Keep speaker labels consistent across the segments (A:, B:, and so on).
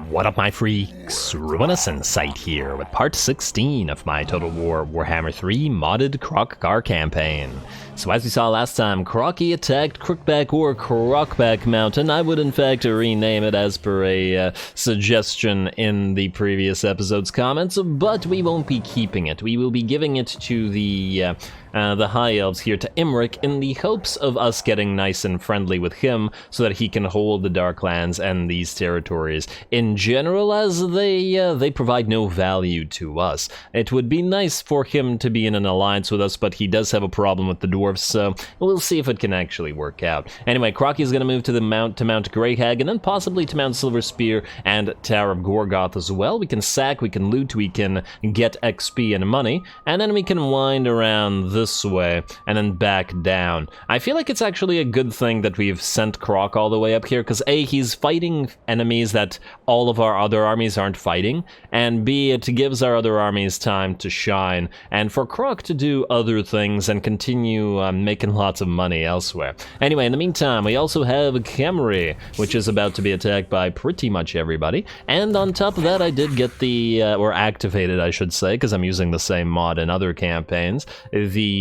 A: What up, my freaks? RuinusInsight here with part 16 of my Total Warhammer 3 modded Kroq-Gar campaign. So as we saw last time, Kroq attacked Crookback or Kroqback Mountain. I would in fact rename it as per a suggestion in the previous episode's comments, but we won't be keeping it. We will be giving it to the High Elves here, to Imric, in the hopes of us getting nice and friendly with him so that he can hold the Darklands and these territories in general, as they provide no value to us. It would be nice for him to be in an alliance with us, but he does have a problem with the dwarves, so we'll see if it can actually work out. Anyway, Kroq is going to move to Mount Greyhag, and then possibly to Mount Silverspear and Tower of Gorgoth as well. We can sack, we can loot, we can get XP and money, and then we can wind around this way and then back down. I feel like it's actually a good thing that we've sent Kroq all the way up here, because A, he's fighting enemies that all of our other armies aren't fighting, and B, it gives our other armies time to shine, and for Kroq to do other things and continue making lots of money elsewhere. Anyway, in the meantime, we also have Khemri, which is about to be attacked by pretty much everybody, and on top of that, I did get the, or activated, I should say, because I'm using the same mod in other campaigns, the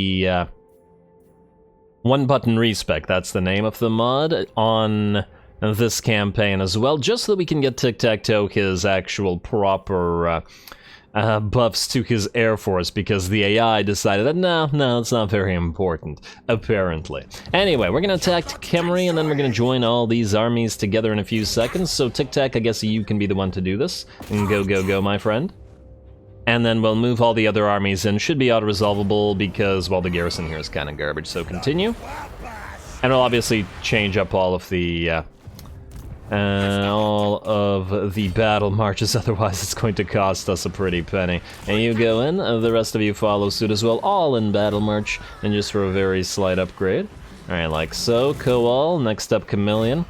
A: one-button respec, that's the name of the mod, on this campaign as well, just so that we can get Tic-Tac-Toe his actual proper buffs to his Air Force, because the AI decided that no, it's not very important, apparently. Anyway, we're gonna attack Khemri, and then we're gonna join all these armies together in a few seconds, so Tic-Tac, I guess you can be the one to do this. And go, my friend. And then we'll move all the other armies in. Should be auto-resolvable because, well, the garrison here is kind of garbage, so continue. And we'll obviously change up all of the battle marches, otherwise it's going to cost us a pretty penny. And you go in, the rest of you follow suit as well, all in battle march, and just for a very slight upgrade. Alright, like so, Koal, next up Chameleon.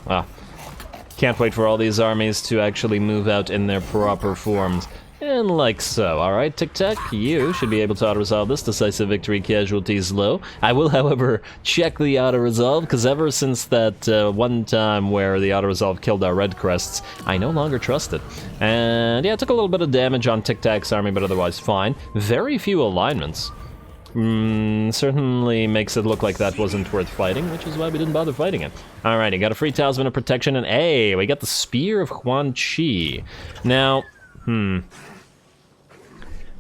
A: Can't wait for all these armies to actually move out in their proper forms. And like so. Alright, Tic-Tac, you should be able to auto-resolve this. Decisive victory, casualties low. I will, however, check the auto-resolve, because ever since that one time where the auto-resolve killed our red crests, I no longer trust it. And yeah, it took a little bit of damage on Tic-Tac's army, but otherwise fine. Very few alignments. Certainly makes it look like that wasn't worth fighting, which is why we didn't bother fighting it. Alrighty, got a free Talisman of Protection, and hey, we got the Spear of Quan Chi. Now,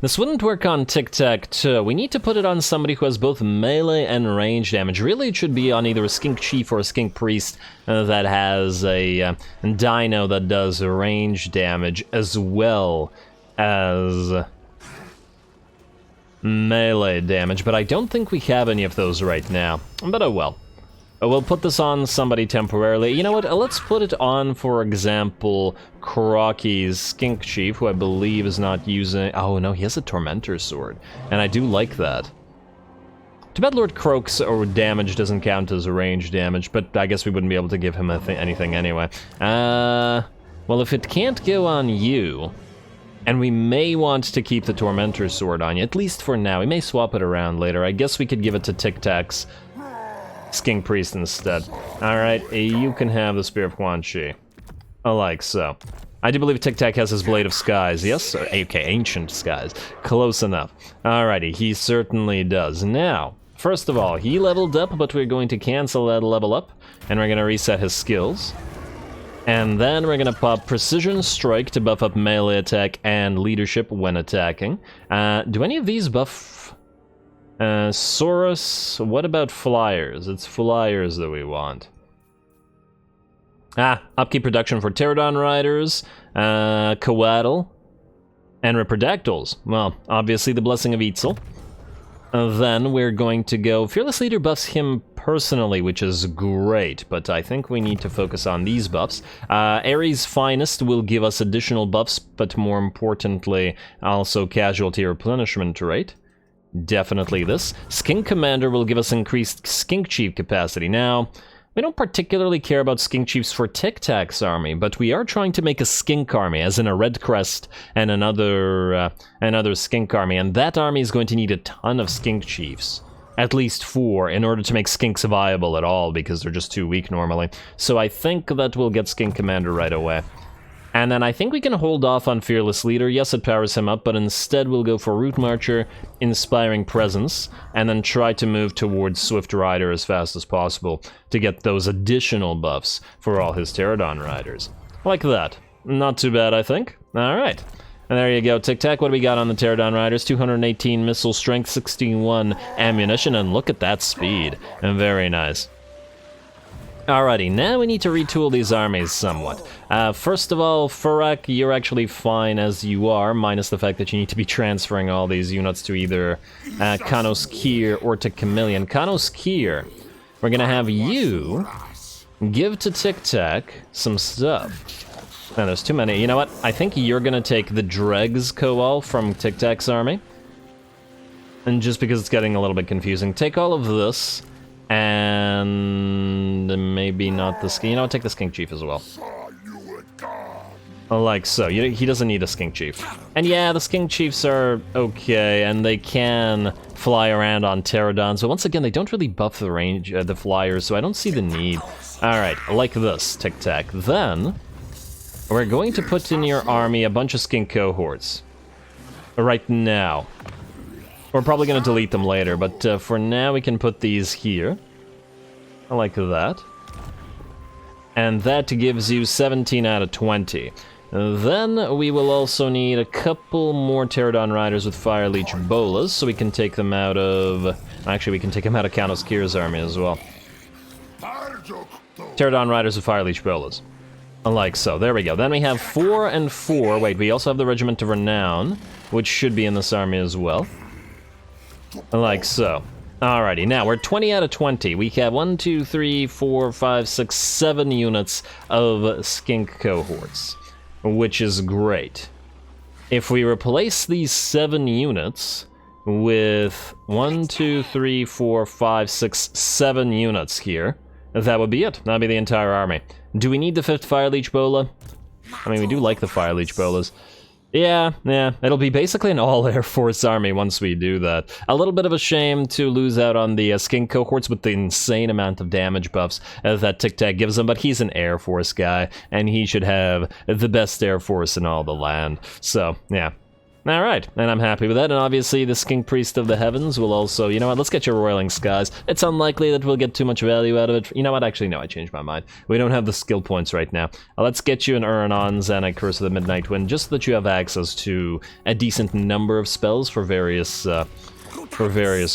A: this wouldn't work on Tic-Tac-Toe. We need to put it on somebody who has both melee and range damage. Really, it should be on either a Skink Chief or a Skink Priest that has a dino that does range damage as well as melee damage, but I don't think we have any of those right now. But oh well. We'll put this on somebody temporarily. You know what, let's put it on, for example, Kroq's Skink Chief, who I believe is not using... Oh no, he has a Tormentor Sword, and I do like that. Too bad Lord Kroq's damage doesn't count as range damage, but I guess we wouldn't be able to give him anything anyway. Well, if it can't go on you, and we may want to keep the Tormentor Sword on you, at least for now. We may swap it around later. I guess we could give it to Tic-Tac's Skink Priest instead. Alright, you can have the Spear of Quan Chi. Like so. I do believe Tic-Tac has his Blade of Skies, yes? Okay, Ancient Skies. Close enough. Alrighty, he certainly does. Now, first of all, he leveled up, but we're going to cancel that level up, and we're going to reset his skills. And then we're gonna pop Precision Strike to buff up melee attack and leadership when attacking. Do any of these buff... Saurus, what about Flyers? It's Flyers that we want. Upkeep production for Pterodon Riders, Coatl, and Riperdactyls. Well, obviously the Blessing of Xhotl. Then we're going to go... Fearless Leader buffs him personally, which is great, but I think we need to focus on these buffs. Ares Finest will give us additional buffs, but more importantly, also casualty replenishment rate. Definitely this. Skink Commander will give us increased Skink Chief capacity. Now, we don't particularly care about Skink Chiefs for Tic-Tac's army, but we are trying to make a Skink army, as in a Red Crest and another Skink army, and that army is going to need a ton of Skink Chiefs. At least 4, in order to make Skinks viable at all, because they're just too weak normally. So I think that we'll get Skink Commander right away. And then I think we can hold off on Fearless Leader. Yes, it powers him up, but instead we'll go for Root Marcher, Inspiring Presence, and then try to move towards Swift Rider as fast as possible to get those additional buffs for all his Pterodon Riders. Like that. Not too bad, I think. Alright. And there you go, Tic Tac, what do we got on the Pterodon Riders? 218 missile strength, 61 ammunition, and look at that speed. And very nice. Alrighty, now we need to retool these armies somewhat. First of all, Furak, you're actually fine as you are, minus the fact that you need to be transferring all these units to either Kanos Kier or to Chameleon. Kanos Kier, we're gonna have you give to Tic Tac some stuff. And there's too many. You know what? I think you're gonna take the Dregs Koal from Tic Tac's army. And just because it's getting a little bit confusing, take all of this. And maybe not the skink. You know what, take the skink chief as well. Like so. He doesn't need a skink chief. And yeah, the skink chiefs are okay, and they can fly around on pterodons. But once again, they don't really buff the range, the flyers, so I don't see the need. Alright, like this, Tic Tac. Then, we're going to put in your army a bunch of skink cohorts. Right now. We're probably going to delete them later, but for now we can put these here. Like that. And that gives you 17 out of 20. Then we will also need a couple more Pterodon Riders with Fire Leech Bolas, so we can take them out of... Actually, we can take them out of Kanos Kier's army as well. Pterodon Riders with Fire Leech Bolas. Like so, there we go. Then we have 4 and 4. Wait, we also have the Regiment of Renown, which should be in this army as well. Like so. Alrighty, now we're 20 out of 20. We have 1, 2, 3, 4, 5, 6, 7 units of skink cohorts, which is great. If we replace these 7 units with 1, 2, 3, 4, 5, 6, 7 units here, that would be it. That'd be the entire army. Do we need the 5th Fire Leech Bola? I mean, we do like the Fire Leech Bolas. Yeah, it'll be basically an all-Air Force army once we do that. A little bit of a shame to lose out on the skink cohorts with the insane amount of damage buffs that Tic Tac gives him, but he's an Air Force guy, and he should have the best Air Force in all the land. So, yeah. Alright, and I'm happy with that, and obviously the Skink Priest of the Heavens will also, you know what, let's get your Roiling Skies. It's unlikely that we'll get too much value out of it. You know what, actually no, I changed my mind. We don't have the skill points right now. Let's get you an Uranon, Xanac, Curse of the Midnight Wind, just so that you have access to a decent number of spells for various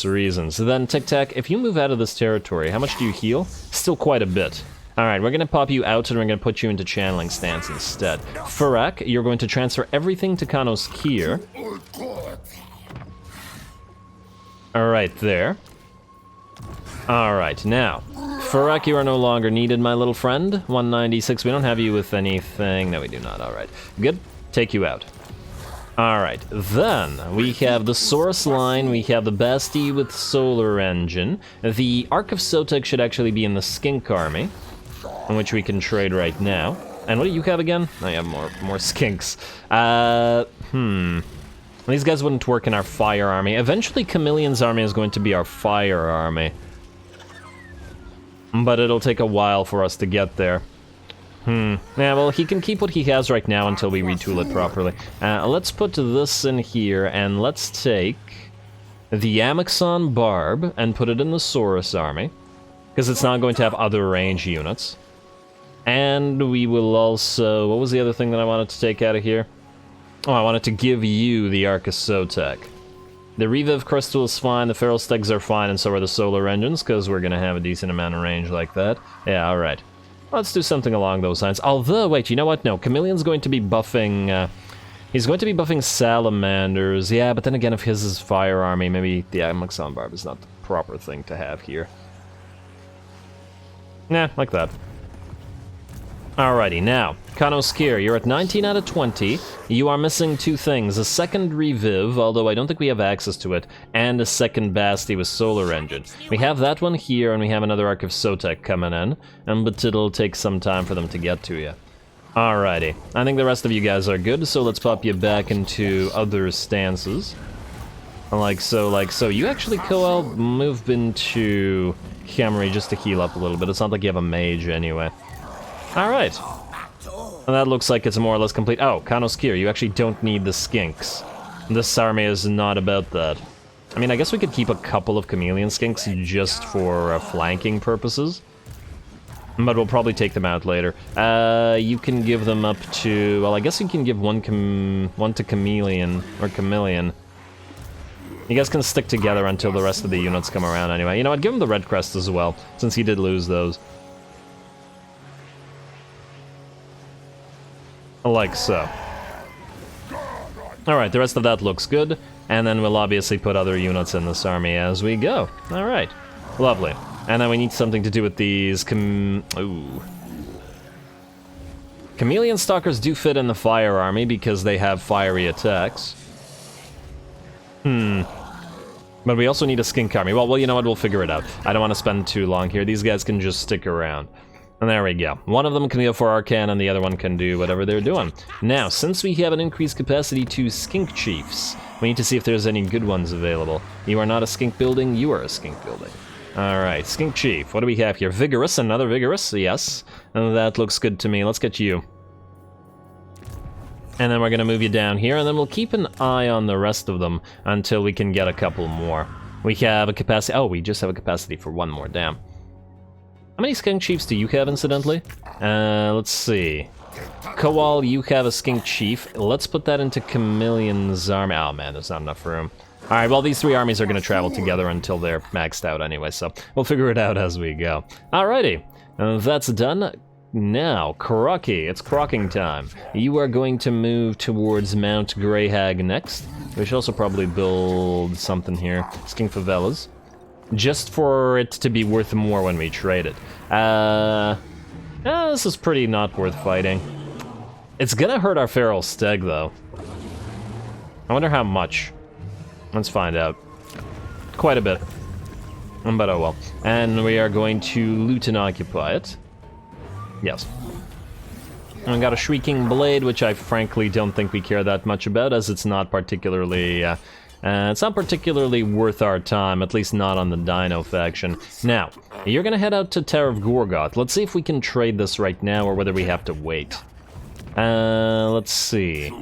A: reasons. Then, Tic Tac, if you move out of this territory, how much do you heal? Still quite a bit. Alright, we're gonna pop you out and we're gonna put you into channeling stance instead. Furak, you're going to transfer everything to Kanos Kier. Alright, there. Alright, now. Furak, you are no longer needed, my little friend. 196, we don't have you with anything. No, we do not, alright. Good, take you out. Alright, then we have the Source line, we have the Basti with Solar Engine. The Ark of Sotek should actually be in the Skink army, in which we can trade right now. And what do you have again? I have more skinks. These guys wouldn't work in our fire army. Eventually, Chameleon's army is going to be our fire army. But it'll take a while for us to get there. Yeah, well, he can keep what he has right now until we retool it properly. Let's put this in here, and let's take the Amexon Barb and put it in the Saurus army, because it's not going to have other range units. And we will also... What was the other thing that I wanted to take out of here? Oh, I wanted to give you the Ark of Sotek. The Reviv Crystal is fine, the Feral Stegs are fine, and so are the Solar Engines, because we're going to have a decent amount of range like that. Yeah, alright. Let's do something along those lines. Although, wait, you know what? No, Chameleon's going to be buffing... he's going to be buffing Salamanders. Yeah, but then again, if his is Fire Army, maybe the Amexon Barb is not the proper thing to have here. Nah, like that. Alrighty, now, Kanos Kier, you're at 19 out of 20. You are missing 2 things. A second Reviv, although I don't think we have access to it, and a second Basti with Solar Engine. We have that one here, and we have another Ark of Sotek coming in, but it'll take some time for them to get to you. Alrighty, I think the rest of you guys are good, so let's pop you back into other stances. Like so, like so. You actually, Koal, move into Khemri just to heal up a little bit. It's not like you have a mage anyway. Alright. And that looks like it's more or less complete. Oh, Kanoskir, you actually don't need the skinks. This army is not about that. I mean, I guess we could keep a couple of chameleon skinks just for flanking purposes. But we'll probably take them out later. You can give them up to... Well, I guess you can give one to chameleon, or chameleon. You guys can stick together until the rest of the units come around anyway. You know what, give him the red crest as well, since he did lose those. Like so. Alright, the rest of that looks good, and then we'll obviously put other units in this army as we go. Alright, lovely. And then we need something to do with these ooh. Chameleon Stalkers do fit in the fire army because they have fiery attacks. But we also need a skink army. Well, you know what, we'll figure it out. I don't want to spend too long here. These guys can just stick around. And there we go. One of them can go for Arcan, and the other one can do whatever they're doing. Now, since we have an increased capacity to skink chiefs, we need to see if there's any good ones available. You are not a skink building, you are a skink building. Alright, skink chief. What do we have here? Vigorous, another vigorous, yes. And that looks good to me. Let's get you. And then we're going to move you down here, and then we'll keep an eye on the rest of them until we can get a couple more. We have a capacity... Oh, we just have a capacity for one more, damn. How many skink chiefs do you have, incidentally? Let's see. Kowal, you have a skink chief. Let's put that into Chameleon's army. Oh man, there's not enough room. Alright, well these three armies are going to travel together until they're maxed out anyway, so we'll figure it out as we go. Alrighty, that's done. Now, Kroq, it's crocking time. You are going to move towards Mount Greyhag next. We should also probably build something here. Skink favelas. Just for it to be worth more when we trade it. This is pretty not worth fighting. It's gonna hurt our feral stag, though. I wonder how much. Let's find out. Quite a bit. But oh well. And we are going to loot and occupy it. Yes. And we got a Shrieking Blade, which I frankly don't think we care that much about, as it's not particularly... it's not particularly worth our time, at least not on the Dino faction. Now, you're gonna head out to Tower of Gorgoth. Let's see if we can trade this right now, or whether we have to wait. Let's see.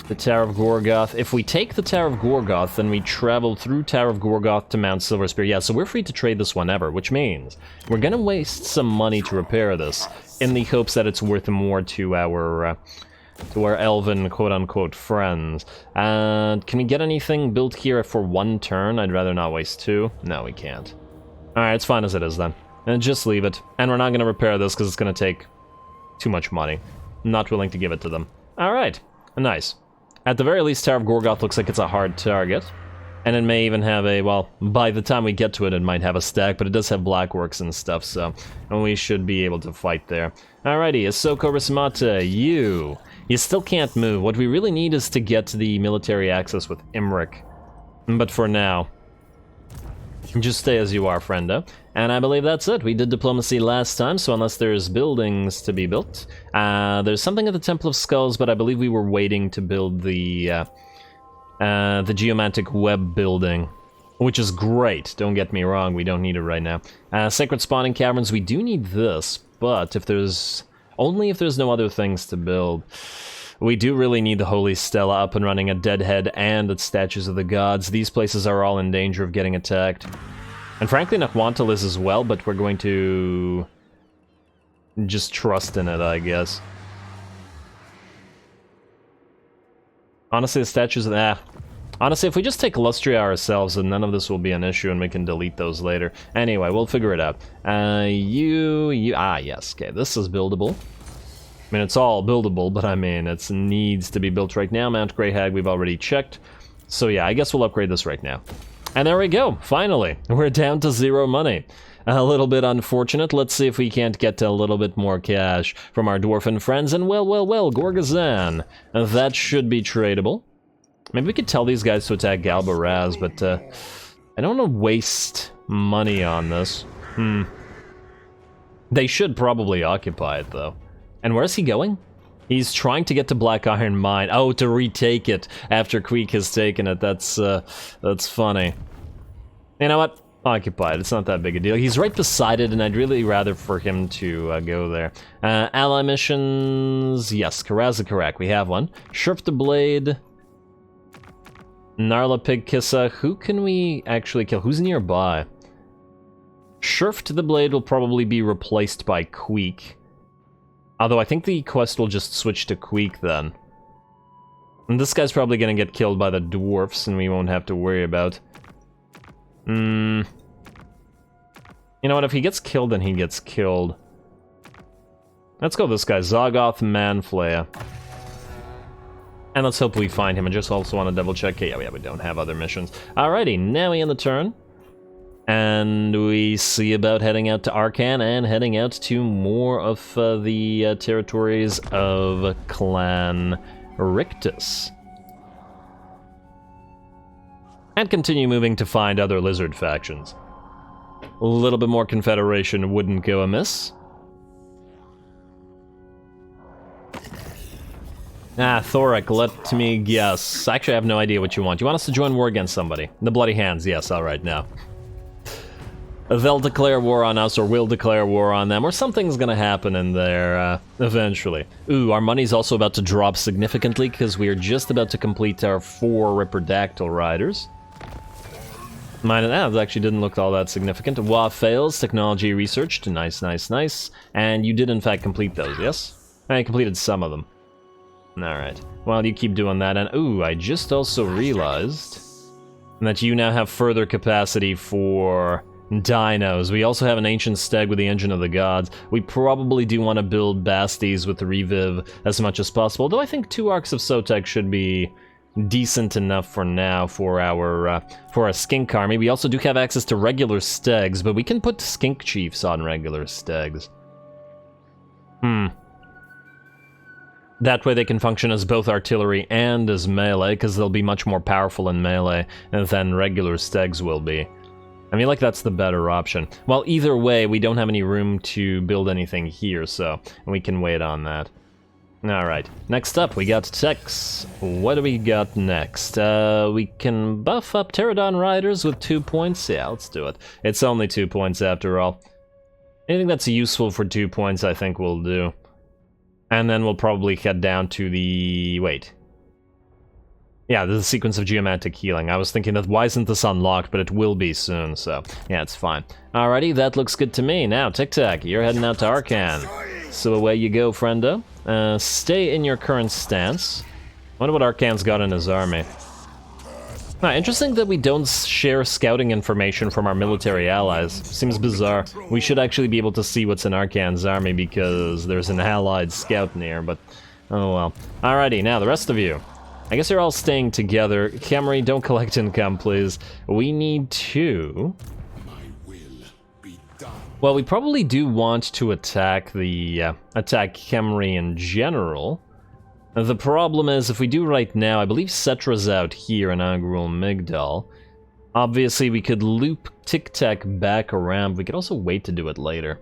A: The Tower of Gorgoth. If we take the Tower of Gorgoth, then we travel through Tower of Gorgoth to Mount Silverspear. Yeah, so we're free to trade this whenever, which means we're gonna waste some money to repair this, in the hopes that it's worth more to our elven quote-unquote friends. Can we get anything built here for one turn? I'd rather not waste two. No, we can't. Alright, it's fine as it is then. And just leave it. And we're not going to repair this because it's going to take too much money. I'm not willing to give it to them. Alright, nice. At the very least, Tower of Gorgoth looks like it's a hard target. And it may even have a, well, by the time we get to it, it might have a stack, but it does have blackworks and stuff, so we should be able to fight there. Alrighty, Ahsoka Rismata, you still can't move. What we really need is to get to the military access with Imric. But for now, just stay as you are, friendo. And I believe that's it. We did diplomacy last time, so unless there's buildings to be built. There's something at the Temple of Skulls, but I believe we were waiting to build the Geomantic Web building, which is great. Don't get me wrong, we don't need it right now. Sacred Spawning Caverns, we do need this, but if there's... only if there's no other things to build. We do really need the Holy Stella up and running at Deadhead and at Statues of the Gods. These places are all in danger of getting attacked. And frankly, Naquantal is as well, but we're going to... just trust in it, I guess. Honestly, the statues of... honestly, if we just take Lustria ourselves, then none of this will be an issue and we can delete those later. Anyway, we'll figure it out. Yes, okay, this is buildable. I mean, it's all buildable, but I mean, it needs to be built right now. Mount Greyhag, we've already checked. So yeah, I guess we'll upgrade this right now. And there we go, finally. We're down to 0 money. A little bit unfortunate. Let's see if we can't get a little bit more cash from our dwarven friends. And well, Gorgazan. That should be tradable. Maybe we could tell these guys to attack Galbaraz, but I don't want to waste money on this. They should probably occupy it, though. And where's he going? He's trying to get to Black Iron Mine. Oh, to retake it after Queek has taken it. That's funny. You know what? occupied. It's not that big a deal. He's right beside it, and I'd really rather for him to go there. Ally missions, yes, Karazakarak, we have one. Shrift the Blade, Narla Pig Kissa. Who can we actually kill? Who's nearby? Shrift the Blade will probably be replaced by Queek. Although I think the quest will just switch to Queek then. And this guy's probably gonna get killed by the dwarfs, and we won't have to worry about. You know what, if he gets killed, then he gets killed. Let's go this guy, Zagoth Manflayer. And let's hope we find him. I just also want to double check. Yeah, we don't have other missions. Alrighty, now we end the turn. And we see about heading out to Arcan and heading out to more of the territories of Clan Rictus. And continue moving to find other lizard factions. A little bit more Confederation wouldn't go amiss. Thoric, let me guess. Actually, I have no idea what you want. You want us to join war against somebody? The Bloody Hands, yes, alright, now. They'll declare war on us, or we'll declare war on them, or something's gonna happen in there, eventually. Ooh, our money's also about to drop significantly, because we're just about to complete our 4 Ripperdactyl Riders. Mine, that actually didn't look all that significant. WA fails, technology researched, nice, nice, nice. And you did in fact complete those, yes? I completed some of them. Alright, well you keep doing that, and ooh, I just also realized that you now have further capacity for dinos. We also have an ancient stag with the engine of the gods. We probably do want to build basties with the reviv as much as possible, though I think 2 arcs of Sotek should be decent enough for now for our skink army. We also do have access to regular stags, but we can put skink chiefs on regular stags. That way they can function as both artillery and as melee, because they'll be much more powerful in melee than regular stags will be. I mean, like, that's the better option. Well, either way, we don't have any room to build anything here, so we can wait on that. Alright, next up, we got techs. What do we got next? We can buff up Pterodon Riders with 2 points. Yeah, let's do it. It's only 2 points after all. Anything that's useful for 2 points, I think we'll do. And then we'll probably head down to the... wait. Yeah, this is a sequence of geomantic healing. I was thinking that why isn't this unlocked, but it will be soon, so yeah, it's fine. Alrighty, that looks good to me. Now, Tic Tac, you're heading out to Arcan. So away you go, friendo. Stay in your current stance. Wonder what Arcan's got in his army. Interesting that we don't share scouting information from our military allies. Seems bizarre. We should actually be able to see what's in Arcan's army because there's an allied scout near, but oh well. Alrighty, now the rest of you. I guess you're all staying together. Khemri, don't collect income, please. We need to... well, we probably do want to attack the... attack Khemri in general. The problem is, if we do right now, I believe Cetra's out here in Agrul Migdal. Obviously, we could loop Tic Tac back around. We could also wait to do it later.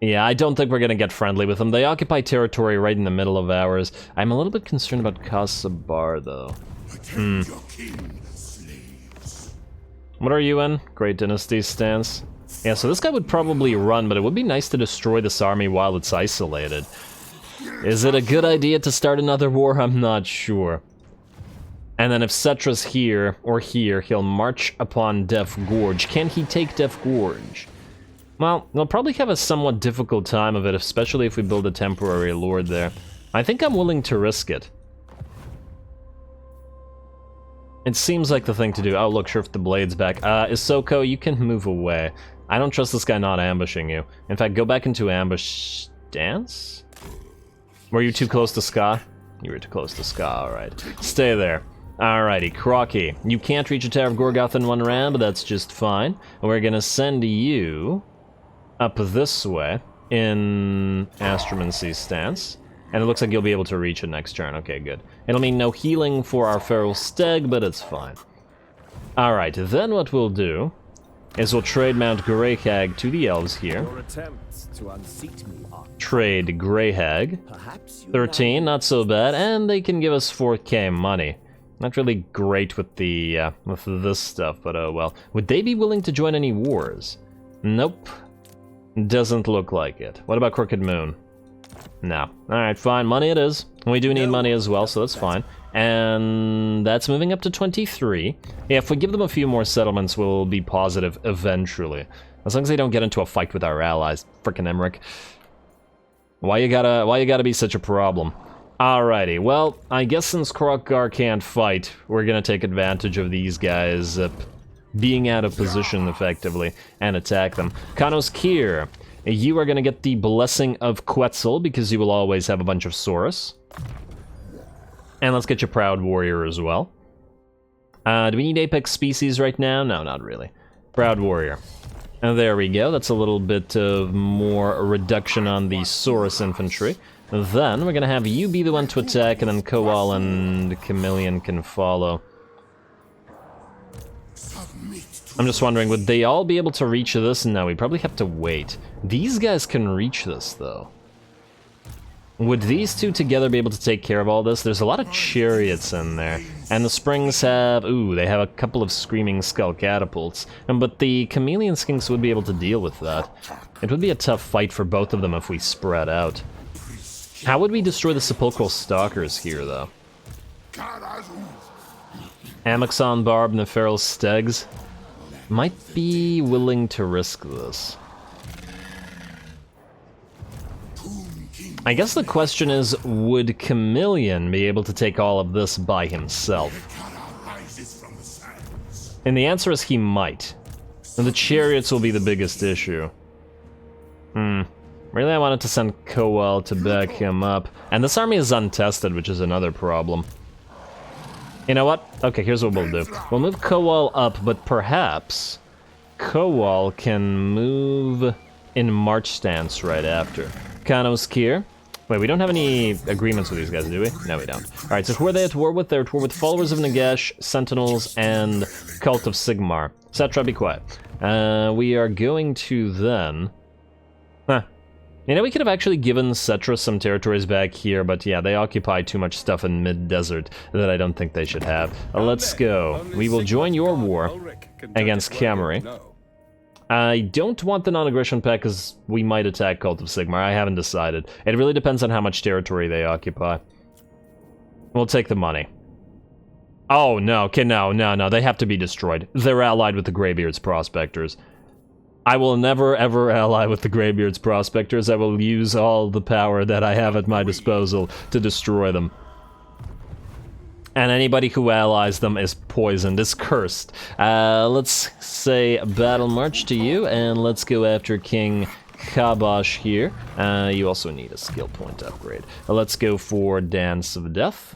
A: Yeah, I don't think we're gonna get friendly with them. They occupy territory right in the middle of ours. I'm a little bit concerned about Kasabar, though. What are you in? Great Dynasty stance. Yeah, so this guy would probably run, but it would be nice to destroy this army while it's isolated. Is it a good idea to start another war? I'm not sure. And then if Cetra's here, or here, he'll march upon Death Gorge. Can he take Death Gorge? Well, they'll probably have a somewhat difficult time of it, especially if we build a temporary lord there. I think I'm willing to risk it. It seems like the thing to do. Oh, look, Shrift the Blade's back. Isoko, you can move away. I don't trust this guy not ambushing you. In fact, go back into ambush stance? Were you too close to Ska? You were too close to Ska, alright. Stay there. Alrighty, Crocky. You can't reach a Tower of Gorgoth in one round, but that's just fine. We're gonna send you up this way in Astromancy stance. And it looks like you'll be able to reach it next turn. Okay, good. It'll mean no healing for our Feral Stag, but it's fine. Alright, then what we'll do is we'll trade Mount Greyhag to the elves here. Trade Greyhag. 13, not so bad, and they can give us 4k money. Not really great with the with this stuff, but oh well. Would they be willing to join any wars? Nope. Doesn't look like it. What about Crooked Moon? No. Alright, fine. Money it is. We do need money as well, so that's fine. And that's moving up to 23. Yeah, if we give them a few more settlements, we'll be positive eventually. As long as they don't get into a fight with our allies. Frickin' Emmerich. Why you gotta be such a problem? Alrighty, well, I guess since Kroq-Gar can't fight, we're gonna take advantage of these guys being out of position effectively and attack them. Kanos Kier, you are gonna get the Blessing of Quetzal because you will always have a bunch of Saurus. And let's get your Proud Warrior as well. Do we need Apex Species right now? No, not really. Proud Warrior. And there we go, that's a little bit of more reduction on the Saurus infantry. Then we're gonna have you be the one to attack, and then Koal and Chameleon can follow. I'm just wondering, would they all be able to reach this? No, we probably have to wait. These guys can reach this, though. Would these two together be able to take care of all this? There's a lot of chariots in there. And the springs have... ooh, they have a couple of Screaming Skull catapults. But the Chameleon Skinks would be able to deal with that. It would be a tough fight for both of them if we spread out. How would we destroy the Sepulchral Stalkers here, though? Amexon Barb, Neferal Stegs. Might be willing to risk this. I guess the question is, would Chameleon be able to take all of this by himself? And the answer is he might. And the chariots will be the biggest issue. Really, I wanted to send Koal to back him up. And this army is untested, which is another problem. You know what? Okay, here's what we'll do. We'll move Koal up, but perhaps Koal can move in march stance right after. Kanos Kier. Wait, we don't have any agreements with these guys, do we? No, we don't. Alright, so who are they at war with? They're at war with Followers of Nagash, Sentinels, and Cult of Sigmar. Cetra, be quiet. We are going to then... Huh. You know, we could have actually given Cetra some territories back here, but yeah, they occupy too much stuff in mid-desert that I don't think they should have. Let's go. We will join your war against Khemri. I don't want the non-aggression pact because we might attack Cult of Sigmar. I haven't decided. It really depends on how much territory they occupy. We'll take the money. Oh, no. Okay, no. They have to be destroyed. They're allied with the Greybeard's Prospectors. I will never, ever ally with the Greybeard's Prospectors. I will use all the power that I have at my disposal to destroy them. And anybody who allies them is poisoned, is cursed. Let's say Battle March to you, and let's go after King Kabosh here. You also need a skill point upgrade. Let's go for Dance of Death.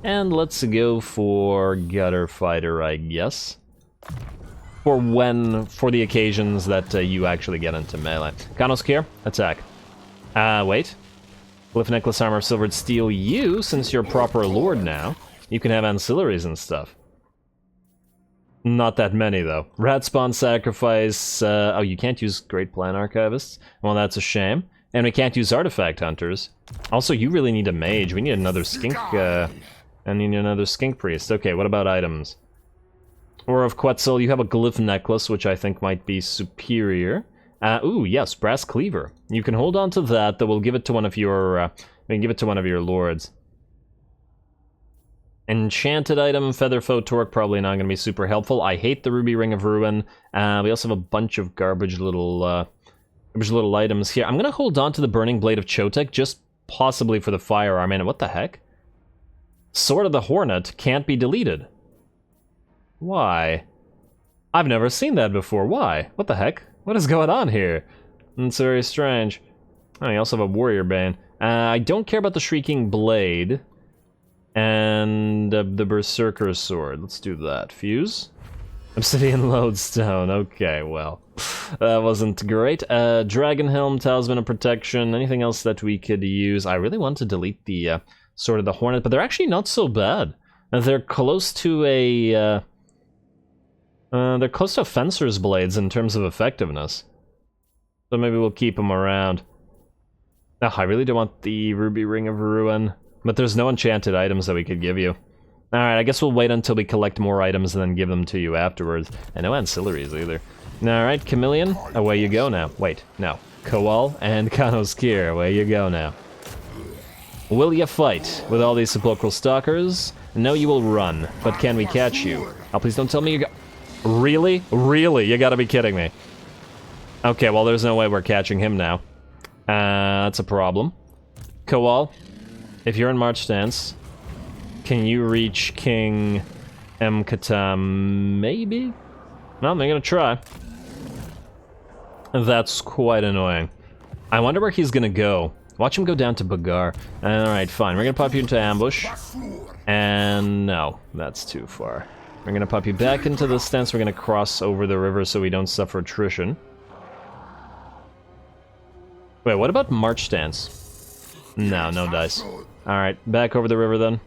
A: And let's go for Gutter Fighter, I guess. For the occasions that you actually get into melee. Kanos Kier, attack. Wait. Glyph Necklace Armor of Silvered Steel, you, since you're proper lord now, you can have ancillaries and stuff. Not that many, though. Rat Spawn Sacrifice, oh, you can't use Great Plan Archivists? Well, that's a shame. And we can't use Artifact Hunters. Also, you really need a mage. We need another skink, I need another skink priest. Okay, what about items? Or of Quetzal, you have a Glyph Necklace, which I think might be superior. Ooh, yes, Brass Cleaver. You can hold on to that, though we'll give it to one of your, we can give it to one of your lords. Enchanted item, Featherfoe Torque, probably not going to be super helpful. I hate the Ruby Ring of Ruin. We also have a bunch of garbage little items here. I'm going to hold on to the Burning Blade of Chotek, just possibly for the firearm. And what the heck? Sword of the Hornet can't be deleted. Why? I've never seen that before. Why? What the heck? What is going on here? It's very strange. Oh, you also have a Warrior Bane. I don't care about the Shrieking Blade. And the Berserker Sword. Let's do that. Fuse? Obsidian Lodestone. Okay, well. That wasn't great. Dragon Helm, Talisman of Protection. Anything else that we could use? I really want to delete the Sword of the Hornet, but they're actually not so bad. They're close to a... they're close to Fencer's Blades in terms of effectiveness. So maybe we'll keep them around. Oh, I really don't want the Ruby Ring of Ruin. But there's no enchanted items that we could give you. Alright, I guess we'll wait until we collect more items and then give them to you afterwards. And no ancillaries either. Alright, Chameleon, away you go now. Wait, no. Koal and Kanoskir, away you go now. Will you fight with all these sepulchral stalkers? No, you will run, but can we catch you? Oh, please don't tell me you got... Really? Really? You gotta be kidding me. Okay, well, there's no way we're catching him now. That's a problem. Koal, if you're in March stance, can you reach King Mkata? Maybe? Well, they're gonna try. That's quite annoying. I wonder where he's gonna go. Watch him go down to Bagar. Alright, fine. We're gonna pop you into ambush. And no, that's too far. We're gonna pop you back into the stance. We're gonna cross over the river so we don't suffer attrition. Wait, what about March stance? No, no dice. Alright, back over the river then.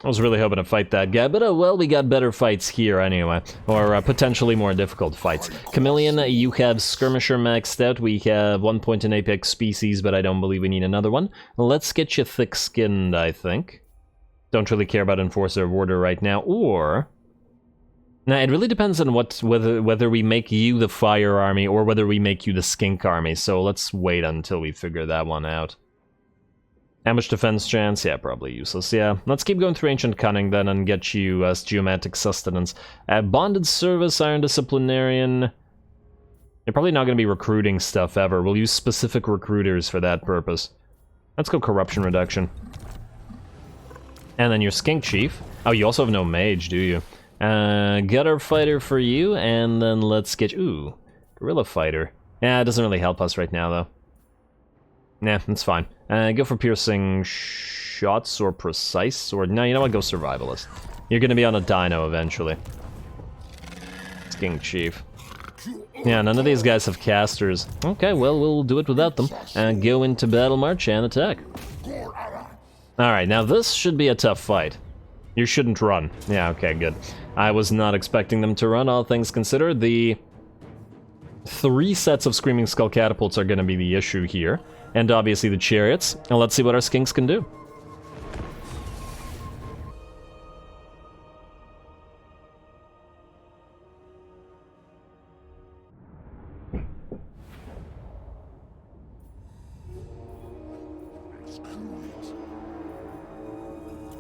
A: I was really hoping to fight that guy, but well, we got better fights here anyway. Or potentially more difficult fights. Chameleon, you have Skirmisher maxed out. We have 1 point in Apex Species, but I don't believe we need another one. Let's get you thick-skinned, I think. Don't really care about Enforcer of Order right now, or... Now, it really depends on whether we make you the Fire Army or whether we make you the Skink Army, so let's wait until we figure that one out. Ambush defense chance? Yeah, probably useless, yeah. Let's keep going through Ancient Cunning then and get you Geomantic Sustenance. Bonded Service, Iron Disciplinarian... You're probably not going to be recruiting stuff ever. We'll use specific recruiters for that purpose. Let's go Corruption Reduction. And then your Skink Chief. Oh, you also have no Mage, do you? Gutter Fighter for you, and then let's get... Ooh, Guerrilla Fighter. Yeah, it doesn't really help us right now, though. Nah, that's fine. Go for Piercing Shots or Precise, or... No, you know what? Go Survivalist. You're gonna be on a Dino eventually. Skink Chief. Yeah, none of these guys have casters. Okay, well, we'll do it without them. Go into Battle March and attack. Alright, now this should be a tough fight. You shouldn't run. Yeah, okay, good. I was not expecting them to run, all things considered. The 3 sets of Screaming Skull Catapults are gonna be the issue here. And obviously the chariots. And let's see what our skinks can do.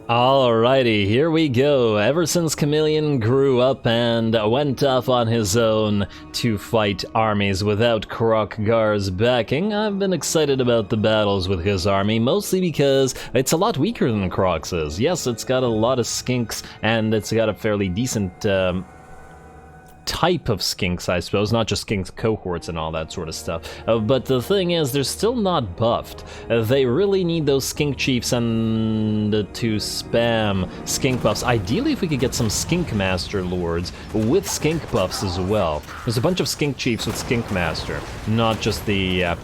A: Alrighty, here we go. Ever since Chameleon grew up and went off on his own to fight armies without Kroq-Gar's backing, I've been excited about the battles with his army, mostly because it's a lot weaker than Kroq's is. Yes, it's got a lot of skinks, and it's got a fairly decent type of skinks, I suppose, not just skinks cohorts and all that sort of stuff. But the thing is, they're still not buffed. They really need those skink chiefs and to spam skink buffs. Ideally, if we could get some skink master lords with skink buffs as well. There's a bunch of skink chiefs with skink master, not just the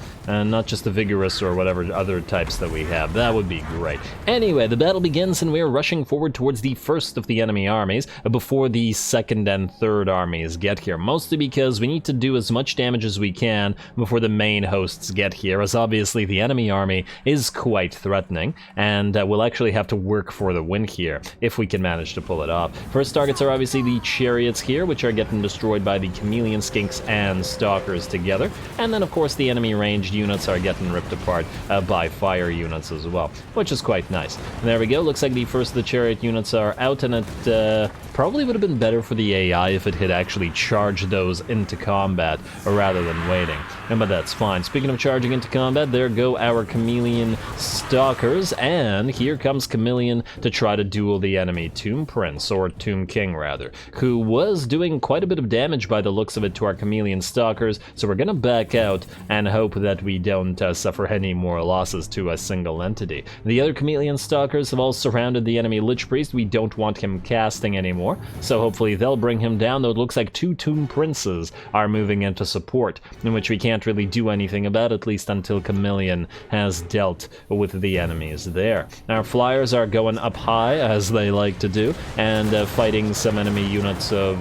A: vigorous or whatever other types that we have. That would be great. Anyway, the battle begins and we're rushing forward towards the first of the enemy armies before the second and third armies get here. Mostly because we need to do as much damage as we can before the main hosts get here, as obviously the enemy army is quite threatening, and we'll actually have to work for the win here, if we can manage to pull it off. First targets are obviously the chariots here, which are getting destroyed by the chameleon skinks and stalkers together, and then of course the enemy ranged units are getting ripped apart by fire units as well, which is quite nice. And there we go, looks like the first of the chariot units are out, and it probably would have been better for the AI if it had actually charged those into combat rather than waiting. But that's fine. Speaking of charging into combat, there go our chameleon stalkers, and here comes Chameleon to try to duel the enemy Tomb Prince, or Tomb King rather, who was doing quite a bit of damage by the looks of it to our chameleon stalkers, so we're gonna back out and hope that we don't suffer any more losses to a single entity. The other chameleon stalkers have all surrounded the enemy Lich Priest. We don't want him casting anymore, so hopefully they'll bring him down, though it looks like 2 Tomb Princes are moving into support, in which we can't really do anything about, at least until Chameleon has dealt with the enemies there. Our flyers are going up high, as they like to do, and fighting some enemy units of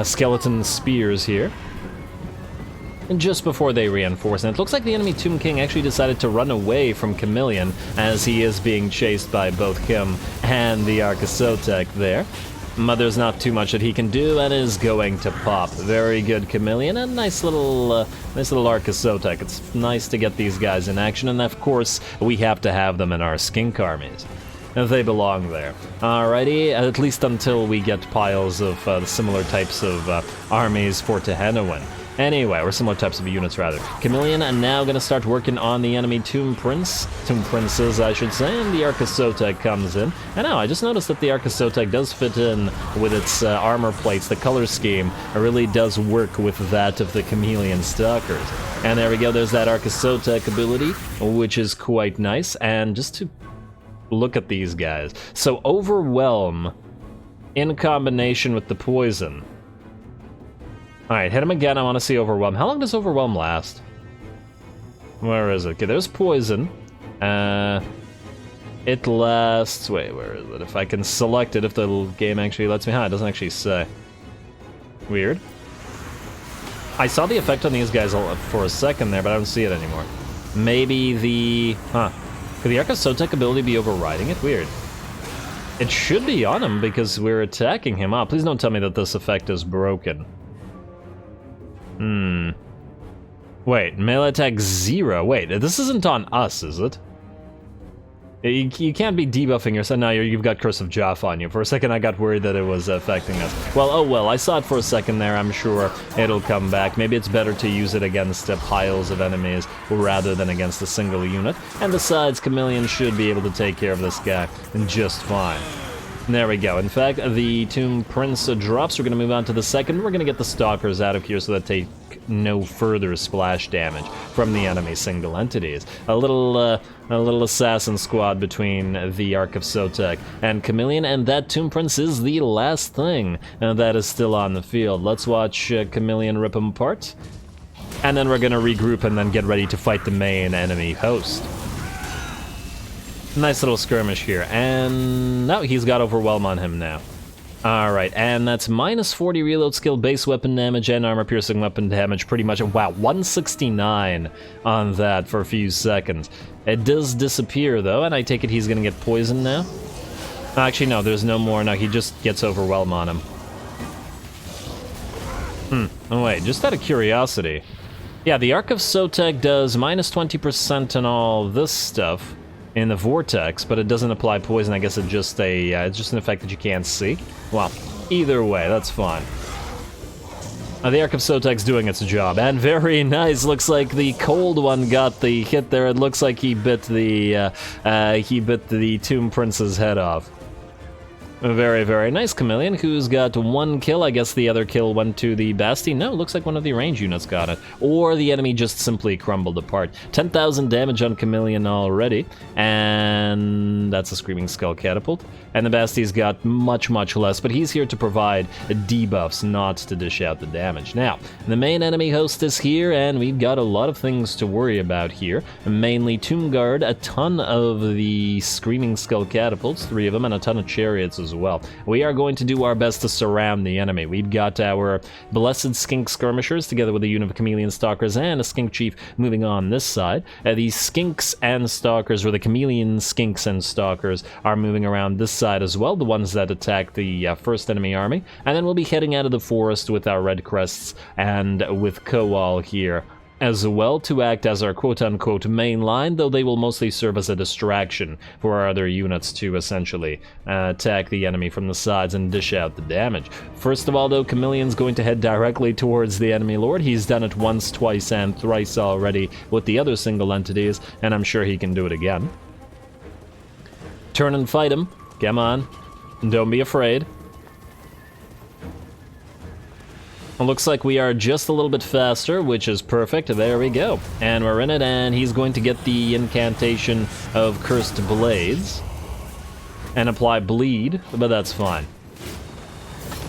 A: skeleton spears here. just before they reinforce. And it looks like the enemy Tomb King actually decided to run away from Chameleon as he is being chased by both him and the Archasotek there. But there's not too much that he can do, and is going to pop. Very good Chameleon, and nice little Archasotek. It's nice to get these guys in action, and of course, we have to have them in our skink armies. They belong there. Alrighty, at least until we get piles of similar types of armies for Tehenowin. Anyway, or similar types of units, rather. Chameleon are now going to start working on the enemy Tomb Princes, I should say, and the Archasotek comes in. And now, I just noticed that the Archasotek does fit in with its armor plates. The color scheme really does work with that of the Chameleon Stalkers. And there we go, there's that Archasotek ability, which is quite nice. And just to look at these guys. So, Overwhelm, in combination with the Poison. Alright, hit him again. I want to see Overwhelm. How long does Overwhelm last? Where is it? Okay, there's Poison. It lasts... Wait, where is it? If I can select it, if the game actually lets me... It doesn't actually say. Weird. I saw the effect on these guys for a second there, but I don't see it anymore. Maybe the... Could the Archasotek ability be overriding it? Weird. It should be on him because we're attacking him. Please don't tell me that this effect is broken. Wait, melee attack 0. Wait, this isn't on us, is it? You can't be debuffing yourself. No, you've got Curse of Joff on you. For a second, I got worried that it was affecting us. Well, oh well, I saw it for a second there. I'm sure it'll come back. Maybe it's better to use it against piles of enemies rather than against a single unit. And besides, Chameleon should be able to take care of this guy just fine. There we go. In fact, the Tomb Prince drops. We're going to move on to the second. We're going to get the Stalkers out of here so that they no further splash damage from the enemy single entities. A little assassin squad between the Archasotek and Chameleon, and that Tomb Prince is the last thing that is still on the field. Let's watch Chameleon rip him apart, and then we're going to regroup and then get ready to fight the main enemy host. Nice little skirmish here, and no, he's got Overwhelm on him now. Alright, and that's minus 40 reload skill, base weapon damage, and armor piercing weapon damage, pretty much. Wow, 169 on that for a few seconds. It does disappear, though, and I take it he's gonna get poisoned now? Actually, no, there's no more. No, he just gets Overwhelm on him. Oh, wait, just out of curiosity. Yeah, the Archasotek does minus 20% and all this stuff in the vortex, but it doesn't apply poison. I guess it's just an effect that you can't see. Well, either way, that's fine. The Archasotek's doing its job, and very nice. Looks like the cold one got the hit there. It looks like he bit the Tomb Prince's head off. Very, very nice. Chameleon, who's got 1 kill. I guess the other kill went to the Basti. No, looks like one of the range units got it. Or the enemy just simply crumbled apart. 10,000 damage on Chameleon already. And that's a Screaming Skull Catapult. And the Basti's got much, much less. But he's here to provide debuffs, not to dish out the damage. Now, the main enemy host is here, and we've got a lot of things to worry about here. Mainly Tomb Guard, a ton of the Screaming Skull Catapults, 3 of them, and a ton of Chariots as well. We are going to do our best to surround the enemy. We've got our Blessed Skink Skirmishers together with a unit of Chameleon Stalkers and a Skink Chief moving on this side. These Skinks and Stalkers, or the Chameleon Skinks and Stalkers, are moving around this side as well, the ones that attack the first enemy army. And then we'll be heading out of the forest with our Red Crests and with Koal here as well to act as our quote-unquote main line, though they will mostly serve as a distraction for our other units to essentially attack the enemy from the sides and dish out the damage. First of all, though, Chameleon's going to head directly towards the enemy lord. He's done it once, twice, and thrice already with the other single entities, and I'm sure he can do it again. Turn and fight him. Come on. Don't be afraid. It looks like we are just a little bit faster, which is perfect. There we go. And we're in it, and he's going to get the incantation of Cursed Blades and apply bleed, but that's fine.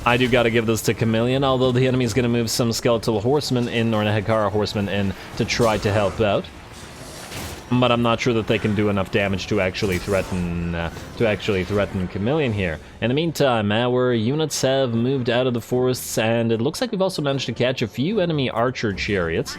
A: I do gotta give this to Chameleon, although the enemy's gonna move some Skeletal Horsemen in, or Nehekara Horsemen in, to try to help out. but I'm not sure that they can do enough damage to actually threaten Chameleon here. In the meantime, our units have moved out of the forests, and it looks like we've also managed to catch a few enemy archer chariots,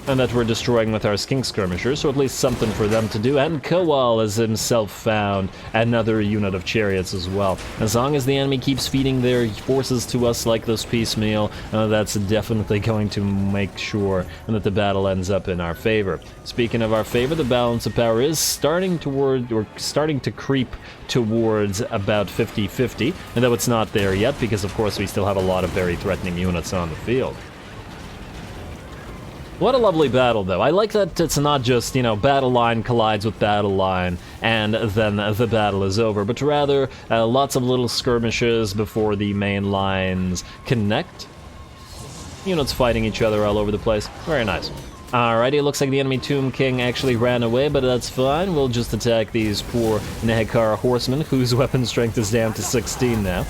A: and that we're destroying with our skink skirmishers, so at least something for them to do. And Koal has himself found another unit of chariots as well. As long as the enemy keeps feeding their forces to us like this piecemeal, that's definitely going to make sure that the battle ends up in our favor. Speaking of our favor, the balance of power is starting to creep towards about 50-50, and though it's not there yet, because of course we still have a lot of very threatening units on the field. What a lovely battle, though. I like that it's not just, you know, battle line collides with battle line and then the battle is over, but rather lots of little skirmishes before the main lines connect. Units fighting each other all over the place. Very nice. Alrighty, it looks like the enemy Tomb King actually ran away, but that's fine. We'll just attack these poor Nehekara horsemen, whose weapon strength is down to 16 now.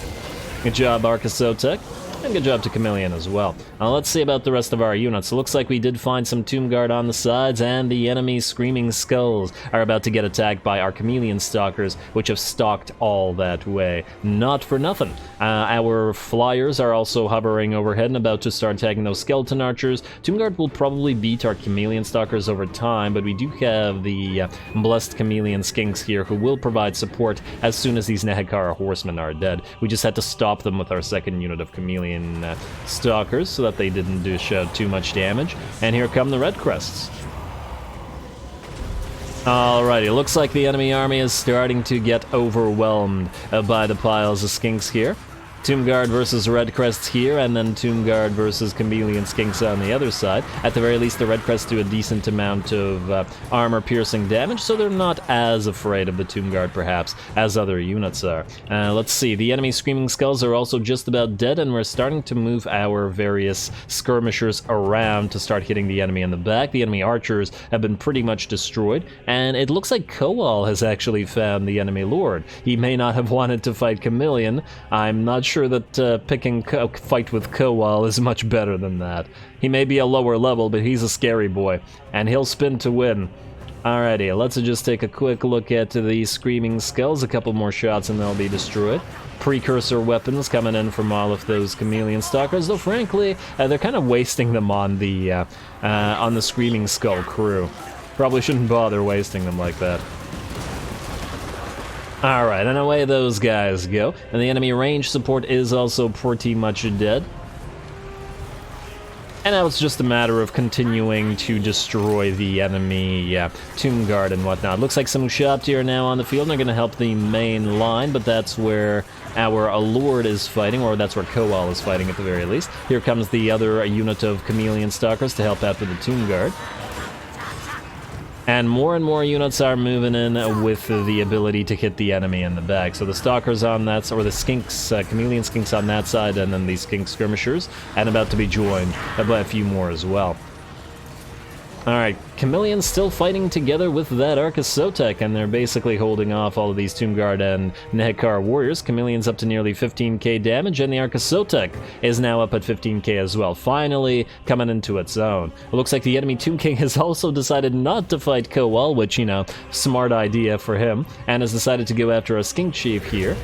A: Good job, Arcasotek. And good job to Chameleon as well. Now let's see about the rest of our units. It looks like we did find some Tomb Guard on the sides, and the enemy's Screaming Skulls are about to get attacked by our Chameleon Stalkers, which have stalked all that way. Not for nothing. Our Flyers are also hovering overhead and about to start attacking those Skeleton Archers. Tomb Guard will probably beat our Chameleon Stalkers over time, but we do have the Blessed Chameleon Skinks here who will provide support as soon as these Nehekara Horsemen are dead. We just had to stop them with our second unit of Chameleon Stalkers so that they didn't dish out too much damage. And here come the Red Crests. Alrighty, looks like the enemy army is starting to get overwhelmed by the piles of skinks here. Tomb Guard versus Red Crests here, and then Tomb Guard versus Chameleon Skinks on the other side. At the very least, the Red Crests do a decent amount of armor-piercing damage, so they're not as afraid of the Tomb Guard, perhaps, as other units are. Let's see, the enemy Screaming Skulls are also just about dead, and we're starting to move our various skirmishers around to start hitting the enemy in the back. The enemy archers have been pretty much destroyed, and it looks like Koal has actually found the enemy lord. He may not have wanted to fight Chameleon. I'm not sure that picking a fight with Koal is much better than that. He may be a lower level, but he's a scary boy, and he'll spin to win. Alrighty, let's just take a quick look at the Screaming Skulls. A couple more shots and they'll be destroyed. Precursor weapons coming in from all of those Chameleon Stalkers, though frankly, they're kind of wasting them on the Screaming Skull crew. Probably shouldn't bother wasting them like that. Alright, and away those guys go. And the enemy range support is also pretty much dead. And now it's just a matter of continuing to destroy the enemy Tomb Guard and whatnot. Looks like some Shopti are now on the field, and they're going to help the main line, but that's where our Lord is fighting, or that's where Koal is fighting at the very least. Here comes the other unit of Chameleon Stalkers to help out with the Tomb Guard. And more units are moving in with the ability to hit the enemy in the back. So the Stalkers on that, or the Skinks, Chameleon Skinks on that side, and then these Skink Skirmishers, and about to be joined by a few more as well. Alright, Chameleon's still fighting together with that Arcasotek, and they're basically holding off all of these Tomb Guard and Nehekar warriors. Chameleon's up to nearly 15k damage, and the Arcasotek is now up at 15k as well, finally coming into its own. It looks like the enemy Tomb King has also decided not to fight Koal, which, you know, smart idea for him, and has decided to go after a Skink Chief here.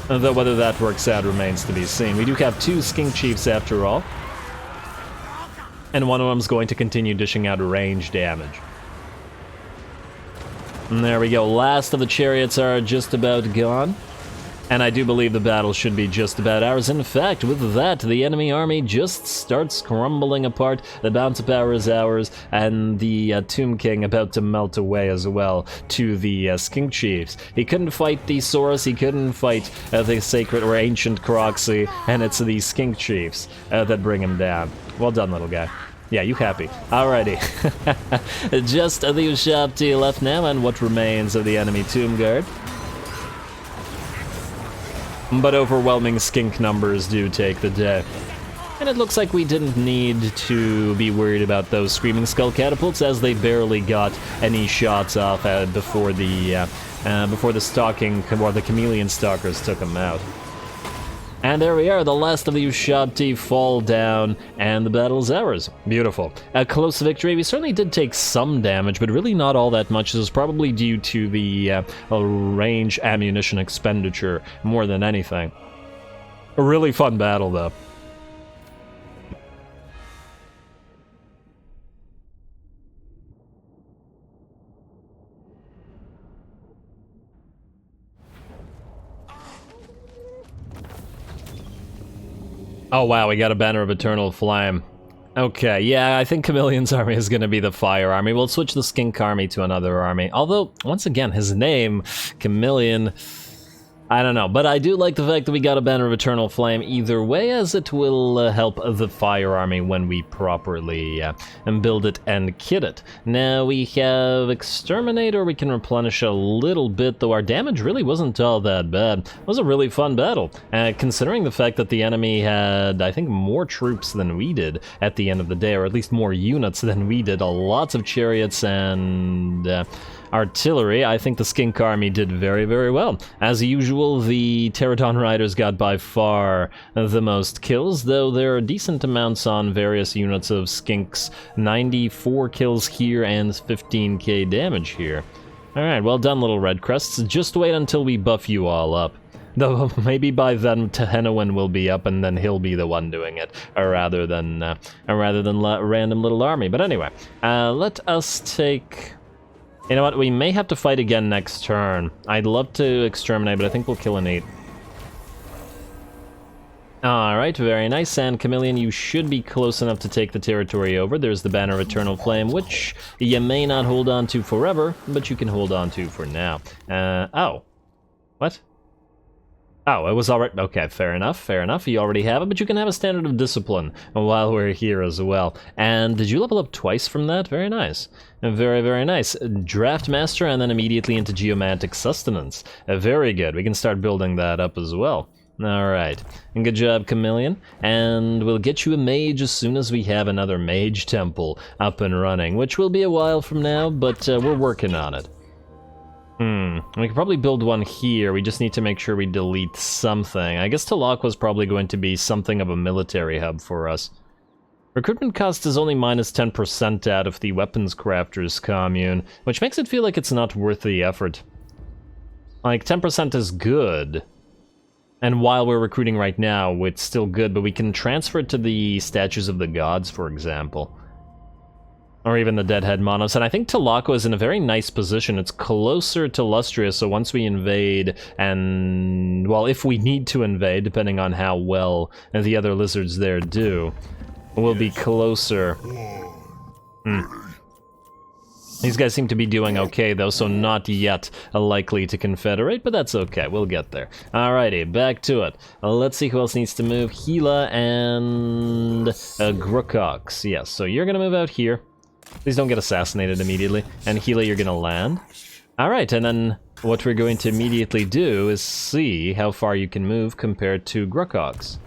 A: Though whether that works out remains to be seen. We do have two Skink Chiefs after all. And one of them's going to continue dishing out range damage. And there we go, last of the chariots are just about gone. And I do believe the battle should be just about ours. In fact, with that, the enemy army just starts crumbling apart. The bounce of power is ours, and the Tomb King about to melt away as well to the Skink Chiefs. He couldn't fight the Saurus, he couldn't fight the Sacred or Ancient Croxy, and it's the Skink Chiefs that bring him down. Well done, little guy. Yeah, you happy. Alrighty. Just the Shopti left now, and what remains of the enemy Tomb Guard. But overwhelming skink numbers do take the day. And it looks like we didn't need to be worried about those Screaming Skull catapults, as they barely got any shots off before the stalking, or the Chameleon Stalkers took them out. And there we are, the last of the Ushabti fall down, and the battle's ours. Beautiful. A close victory. We certainly did take some damage, but really not all that much. This is probably due to the range ammunition expenditure more than anything. A really fun battle, though. Oh wow, we got a Banner of Eternal Flame. Okay, yeah, I think Chameleon's army is going to be the fire army. We'll switch the Skink army to another army. Although, once again, his name, Chameleon, I don't know. But I do like the fact that we got a Banner of Eternal Flame either way, as it will help the fire army when we properly build it and kit it. Now we have Exterminator, we can replenish a little bit, though our damage really wasn't all that bad. It was a really fun battle, considering the fact that the enemy had, I think, more troops than we did at the end of the day, or at least more units than we did. Lots of chariots and artillery. I think the Skink army did very, very well. As usual, the Pterodon Riders got by far the most kills, though there are decent amounts on various units of Skinks. 94 kills here and 15k damage here. Alright, well done, little Red Crests. Just wait until we buff you all up. Though maybe by then Tehenowin will be up and then he'll be the one doing it, rather than random little army. But anyway, let us take... You know what, we may have to fight again next turn. I'd love to exterminate, but I think we'll kill an 8. Alright, very nice, and Chameleon, you should be close enough to take the territory over. There's the Banner of Eternal Flame, which you may not hold on to forever, but you can hold on to for now. Oh. What? Oh, it was already... Okay, fair enough, fair enough. You already have it, but you can have a Standard of Discipline while we're here as well. And did you level up twice from that? Very nice. Very, very nice. Draft Master and then immediately into Geomantic Sustenance. Very good. We can start building that up as well. Alright. And good job, Chameleon. And we'll get you a mage as soon as we have another mage temple up and running, which will be a while from now, but we're working on it. We could probably build one here. We just need to make sure we delete something. I guess Talak was probably going to be something of a military hub for us. Recruitment cost is only minus 10% out of the Weapons Crafters commune, which makes it feel like it's not worth the effort. Like, 10% is good. And while we're recruiting right now, it's still good, but we can transfer it to the Statues of the Gods, for example. Or even the Deadhead Monos, and I think Talako is in a very nice position. It's closer to Lustria, so once we invade, and, well, if we need to invade, depending on how well the other lizards there do, we'll be closer. These guys seem to be doing okay, though, so not yet likely to confederate, but that's okay, we'll get there. Alrighty, back to it. Let's see who else needs to move. Gila and Grucox. Yes, so you're gonna move out here. Please don't get assassinated immediately. And Gila, you're gonna land. Alright, and then what we're going to immediately do is see how far you can move compared to Grucox.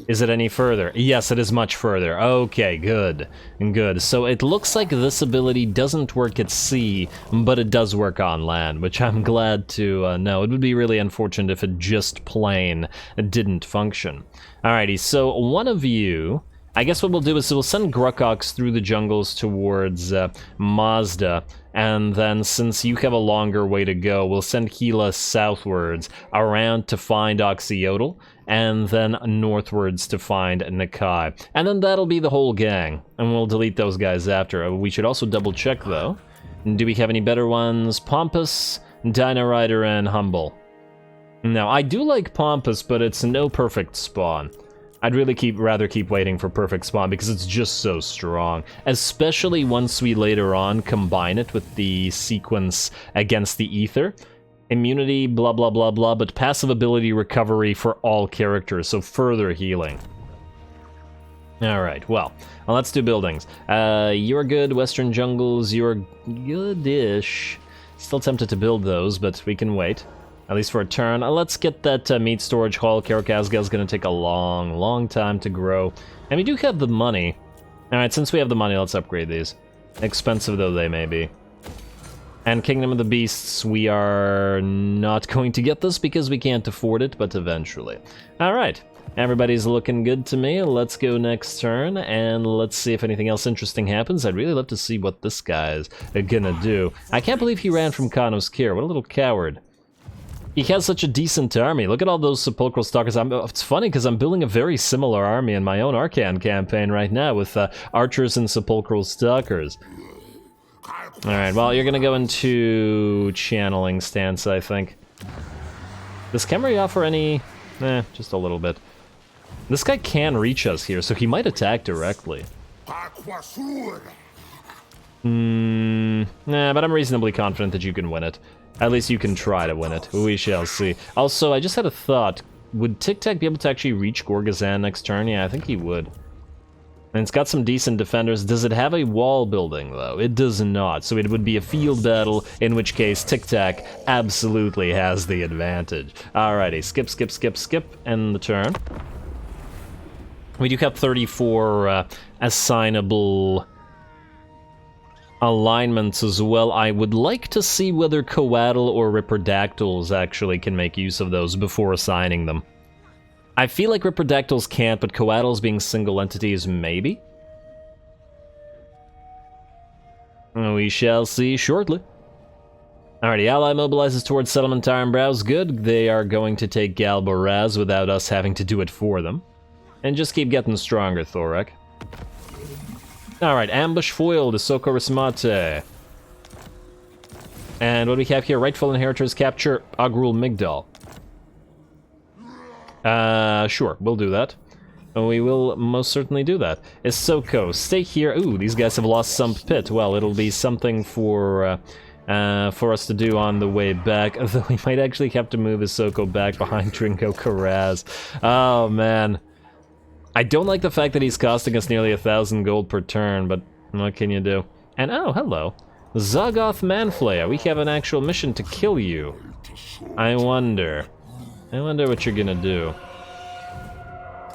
A: Is it any further? Yes, it is much further. Okay, good. Good. So it looks like this ability doesn't work at sea, but it does work on land, which I'm glad to know. It would be really unfortunate if it just plain didn't function. Alrighty, so one of you... I guess what we'll do is we'll send Grucox through the jungles towards Mazda, and then since you have a longer way to go, we'll send Gila southwards around to find Xhotl, and then northwards to find Nakai. And then that'll be the whole gang, and we'll delete those guys after. We should also double check though. Do we have any better ones? Pompous, Dino Rider, and Humble. Now, I do like Pompous, but it's no perfect spawn. I'd really rather keep waiting for perfect spawn because it's just so strong, especially once we later on combine it with the sequence against the ether. Immunity, blah blah blah blah, but passive ability recovery for all characters, so further healing. Alright, well, let's do buildings. You're good, Western Jungles, you're good-ish. Still tempted to build those, but we can wait. At least for a turn. Let's get that meat storage hall. Karakazgal's gonna take a long, long time to grow. And we do have the money. Alright, since we have the money, let's upgrade these. Expensive though they may be. And Kingdom of the Beasts, we are not going to get this because we can't afford it, but eventually. Alright, everybody's looking good to me. Let's go next turn, and let's see if anything else interesting happens. I'd really love to see what this guy's gonna do. I can't believe he ran from Kano's Kier. What a little coward. He has such a decent army. Look at all those Sepulchral Stalkers. It's funny because I'm building a very similar army in my own Arcan campaign right now with Archers and Sepulchral Stalkers. Alright, well, you're gonna go into channeling stance, I think. Does Khemri offer any... just a little bit. This guy can reach us here, so he might attack directly. Nah, but I'm reasonably confident that you can win it. At least you can try to win it. We shall see. Also, I just had a thought. Would Tic Tac be able to actually reach Gorgazan next turn? Yeah, I think he would. And it's got some decent defenders. Does it have a wall building, though? It does not, so it would be a field battle, in which case Tic Tac absolutely has the advantage. Alrighty, skip, skip, skip, skip, end the turn. We do have 34 assignable alignments as well. I would like to see whether Coatl or Ripperdactyls actually can make use of those before assigning them. I feel like Ripperdactyls can't, but Coatls being single entities, maybe? We shall see shortly. Alrighty, ally mobilizes towards Settlement Ironbrow's good. They are going to take Galboraz without us having to do it for them. And just keep getting stronger, Thorek. Alright, ambush foiled, Isoko Rismate. And what do we have here? Rightful Inheritors capture Agrul Migdal. Sure, we'll do that. We will most certainly do that. Isoko, stay here. Ooh, these guys have lost Sump Pit. Well, it'll be something for us to do on the way back. Although we might actually have to move Isoko back behind Trinko Karaz. Oh, man. I don't like the fact that he's costing us nearly 1,000 gold per turn, but what can you do? And oh, hello. Zagoth Manflayer, we have an actual mission to kill you. I wonder what you're gonna do.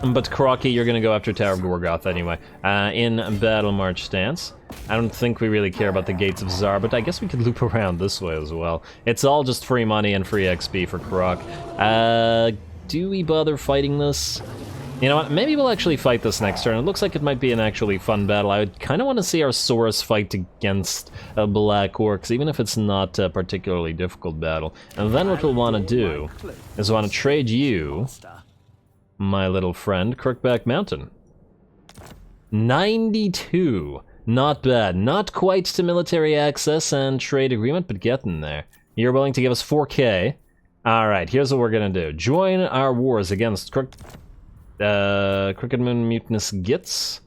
A: But Kroq, you're gonna go after Tower of Gorgoth anyway. In Battle March stance. I don't think we really care about the Gates of Zar, but I guess we could loop around this way as well. It's all just free money and free XP for Kroq. Do we bother fighting this? You know what, maybe we'll actually fight this next turn. It looks like it might be an actually fun battle. I would kind of want to see our Saurus fight against Black Orcs, even if it's not a particularly difficult battle. And then what we'll want to do is want to trade you, my little friend, Crookback Mountain. 92. Not bad. Not quite to military access and trade agreement, but getting there. You're willing to give us 4K. Alright, here's what we're gonna do. Join our wars against Crooked Moon Mutinous Gits,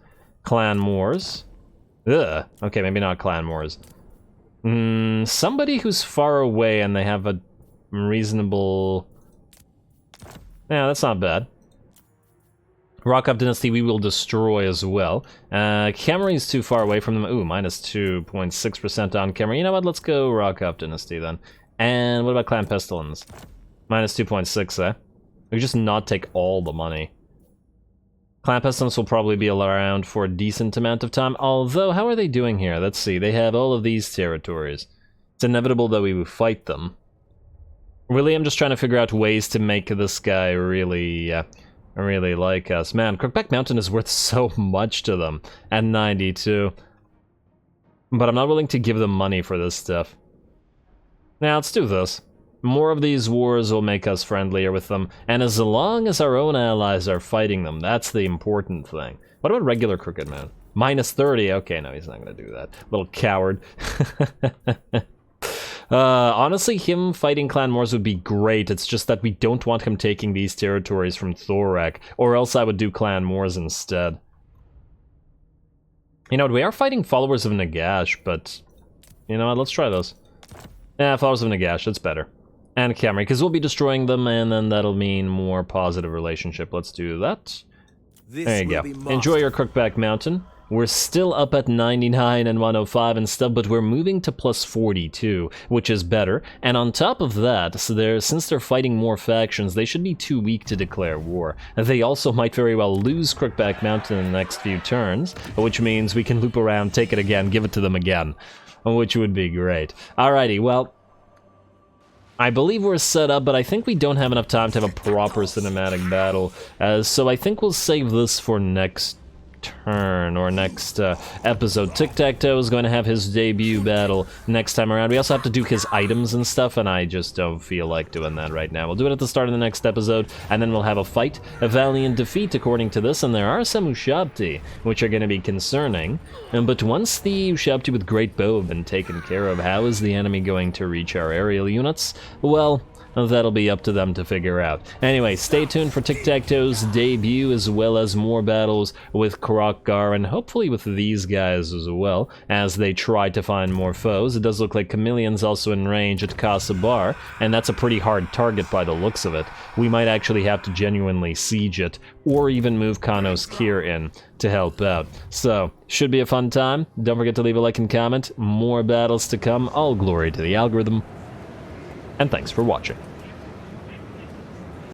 A: Clan Wars. Ugh. Okay, maybe not Clan Wars. Somebody who's far away and they have a reasonable... Yeah, that's not bad. Rock Up Dynasty we will destroy as well. Khemri's too far away from them. Ooh, minus 2.6% on Khemri. You know what, let's go Rock Up Dynasty then. And what about Clan Pestilence? Minus 2.6, eh? We could just not take all the money. Clan Pestilence will probably be around for a decent amount of time, although, how are they doing here? Let's see, they have all of these territories. It's inevitable that we will fight them. Really, I'm just trying to figure out ways to make this guy really like us. Man, Crookback Mountain is worth so much to them, at 92. But I'm not willing to give them money for this stuff. Now, let's do this. More of these wars will make us friendlier with them, and as long as our own allies are fighting them, that's the important thing. What about regular Crooked Moon? Minus 30, okay, no, he's not gonna do that. Little coward. Honestly, him fighting Clan Wars would be great, it's just that we don't want him taking these territories from Thorak, or else I would do Clan Wars instead. You know what, we are fighting Followers of Nagash, but... You know what, let's try this. Yeah, Followers of Nagash, it's better. And Khemri, because we'll be destroying them, and then that'll mean more positive relationship. Let's do that. There you go. Enjoy your Crookback Mountain. We're still up at 99 and 105 and stuff, but we're moving to plus 42, which is better. And on top of that, since they're fighting more factions, they should be too weak to declare war. They also might very well lose Crookback Mountain in the next few turns, which means we can loop around, take it again, give it to them again. which would be great. Alrighty, well, I believe we're set up, but I think we don't have enough time to have a proper cinematic battle, so I think we'll save this for next turn, or next episode. Tic-Tac-Toe is going to have his debut battle next time around. We also have to do his items and stuff, and I just don't feel like doing that right now. We'll do it at the start of the next episode, and then we'll have a fight, a valiant defeat according to this, and there are some Ushabti, which are going to be concerning. But once the Ushabti with Great Bow have been taken care of, how is the enemy going to reach our aerial units? Well, that'll be up to them to figure out. Anyway, stay tuned for Tic-Tac-Toe's debut, as well as more battles with Kroq-Gar, and hopefully with these guys as well, as they try to find more foes. It does look like Chameleon's also in range at Casa Bar, and that's a pretty hard target by the looks of it. We might actually have to genuinely siege it, or even move Kanos Kier in to help out. So, should be a fun time. Don't forget to leave a like and comment. More battles to come. All glory to the algorithm. And thanks for watching.